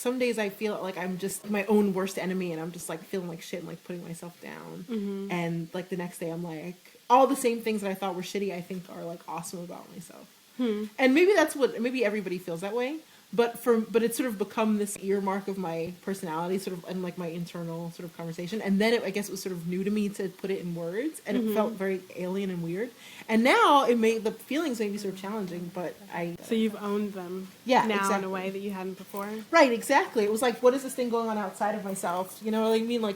some days I feel like I'm just my own worst enemy, and I'm just like feeling like shit and like putting myself down. And like the next day I'm like, all the same things that I thought were shitty, I think are like awesome about myself. And maybe maybe everybody feels that way. But it's sort of become this earmark of my personality, sort of, and like my internal sort of conversation. And then I guess it was sort of new to me to put it in words, and it felt very alien and weird. And now the feelings may be sort of challenging, but So you've owned them, yeah, now exactly. in a way that you hadn't before. Right, exactly. It was like, what is this thing going on outside of myself? You know what I mean? Like,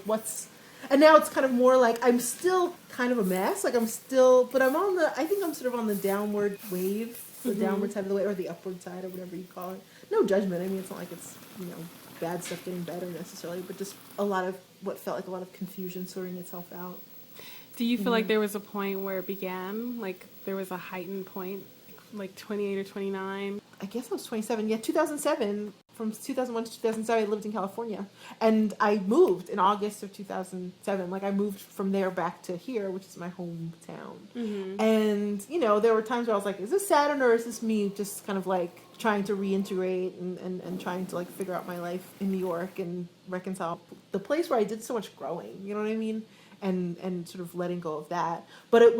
and now it's kind of more like I'm still kind of a mess. Like but I think I'm sort of on the downward wave. The downward side of the way, or the upward side, or whatever you call it. No judgment. I mean, it's not like it's, bad stuff getting better necessarily, but just a lot of what felt like a lot of confusion sorting itself out. Do you feel like there was a point where it began? Like there was a heightened point, like 28 or 29? I guess I was 27. Yeah, 2007. From 2001 to 2007, I lived in California. And I moved in August of 2007. Like, I moved from there back to here, which is my hometown. And, there were times where I was like, is this Saturn, or is this me just kind of, like, trying to reintegrate and trying to, like, figure out my life in New York and reconcile the place where I did so much growing, you know what I mean? And sort of letting go of that. But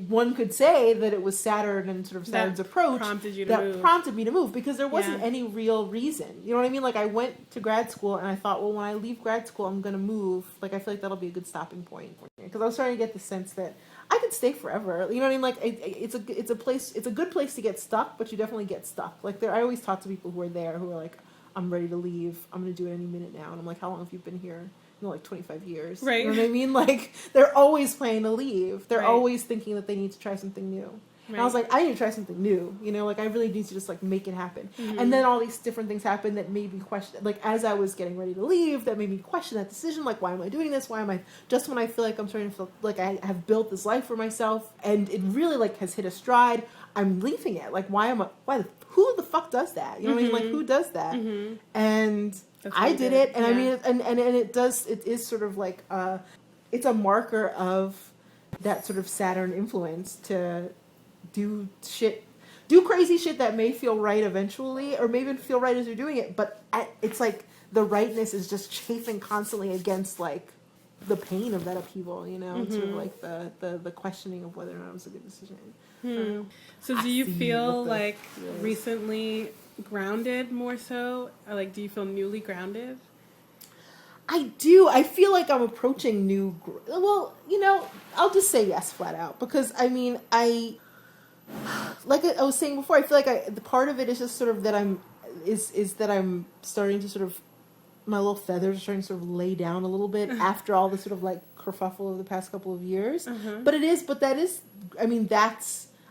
one could say that it was Saturn and sort of Saturn's approach that prompted me to move, because there wasn't any real reason. You know what I mean? Like, I went to grad school and I thought, well, when I leave grad school, I'm going to move. Like, I feel like that'll be a good stopping point for me, because I was starting to get the sense that I could stay forever. You know what I mean? Like, it's a good place to get stuck, but you definitely get stuck. Like, I always talk to people who are there who are like, I'm ready to leave. I'm going to do it any minute now. And I'm like, how long have you been here? Like 25 years. Right. You know what I mean? Like, they're always planning to leave. They're always thinking that they need to try something new. Right. And I was like, I need to try something new. Like, I really need to just, like, make it happen. And then all these different things happened that made me question, like, as I was getting ready to leave, that made me question that decision. Like, why am I doing this? Why am I, just when I feel like I'm starting to feel like I have built this life for myself, and it really, like, has hit a stride, I'm leaving it. Like, who the fuck does that? You know what I mean? Like, who does that? And I did it, and I mean, and it is sort of like, it's a marker of that sort of Saturn influence to do crazy shit that may feel right eventually, or maybe feel right as you're doing it, but it's like the rightness is just chafing constantly against, like, the pain of that upheaval, It's sort of like the questioning of whether or not it was a good decision. So do you feel like recently grounded more so? Or like, do you feel newly grounded? I do. I feel like I'm approaching I'll just say yes flat out, because I mean, like I was saying before, I feel like the part of it is just sort of that I'm starting to sort of, my little feathers are starting to sort of lay down a little bit after all the sort of like kerfuffle of the past couple of years.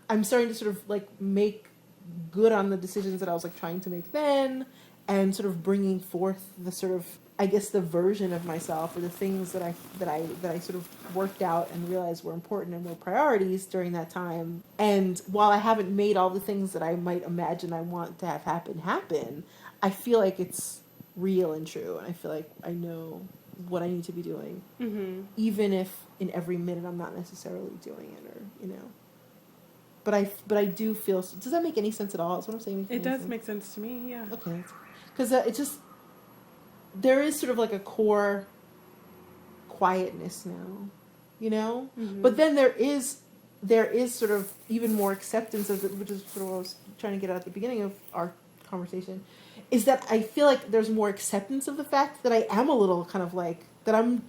I'm starting to sort of like make good on the decisions that I was like trying to make then, and sort of bringing forth the sort of, I guess, the version of myself, or the things that I sort of worked out and realized were important and were priorities during that time. And while I haven't made all the things that I might imagine I want to have happen, I feel like it's real and true, and I feel like I know what I need to be doing, even if in every minute I'm not necessarily doing it, or But I do feel. Does that make any sense at all? Is what I'm saying? It does make sense to me. Yeah. Okay. Because it's just, there is sort of like a core quietness now, But then there is sort of even more acceptance of it, which is sort of what I was trying to get at the beginning of our conversation, is that I feel like there's more acceptance of the fact that I am a little kind of like, that I'm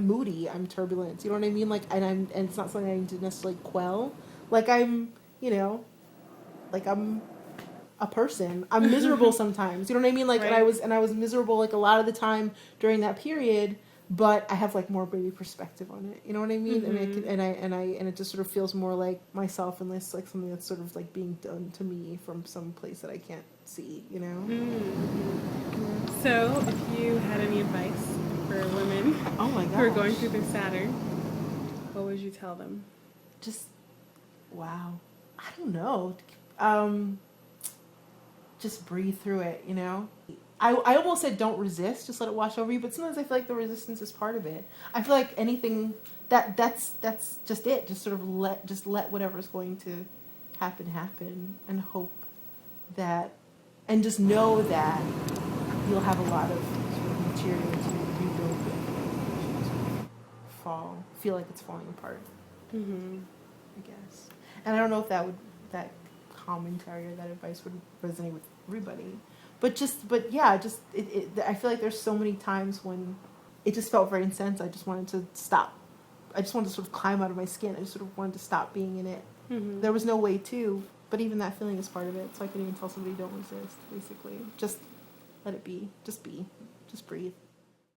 moody, I'm turbulent, you know what I mean? Like, and it's not something I need to necessarily quell. Like, I'm a person. I'm miserable sometimes, you know what I mean? Like, right. and I was miserable like a lot of the time during that period, but I have like more maybe perspective on it, you know what I mean? And it just sort of feels more like myself, and less like something that's sort of like being done to me from some place that I can't see, So, if you had any advice for women who are going through their Saturn, what would you tell them? Just, wow. I don't know. Just breathe through it, I almost said don't resist, just let it wash over you, but sometimes I feel like the resistance is part of it. I feel like anything, that's just it. Just sort of let whatever's going to happen, and hope that, and just know that you'll have a lot of sort of material to rebuild with, sort of feel like it's falling apart. I guess. And I don't know if that commentary or that advice would resonate with everybody. But I feel like there's so many times when it just felt very intense. I just wanted to stop. I just wanted to sort of climb out of my skin. I just sort of wanted to stop being in it. There was no way to, but even that feeling is part of it. So I couldn't even tell somebody don't resist, basically. Just let it be. Just be. Just breathe.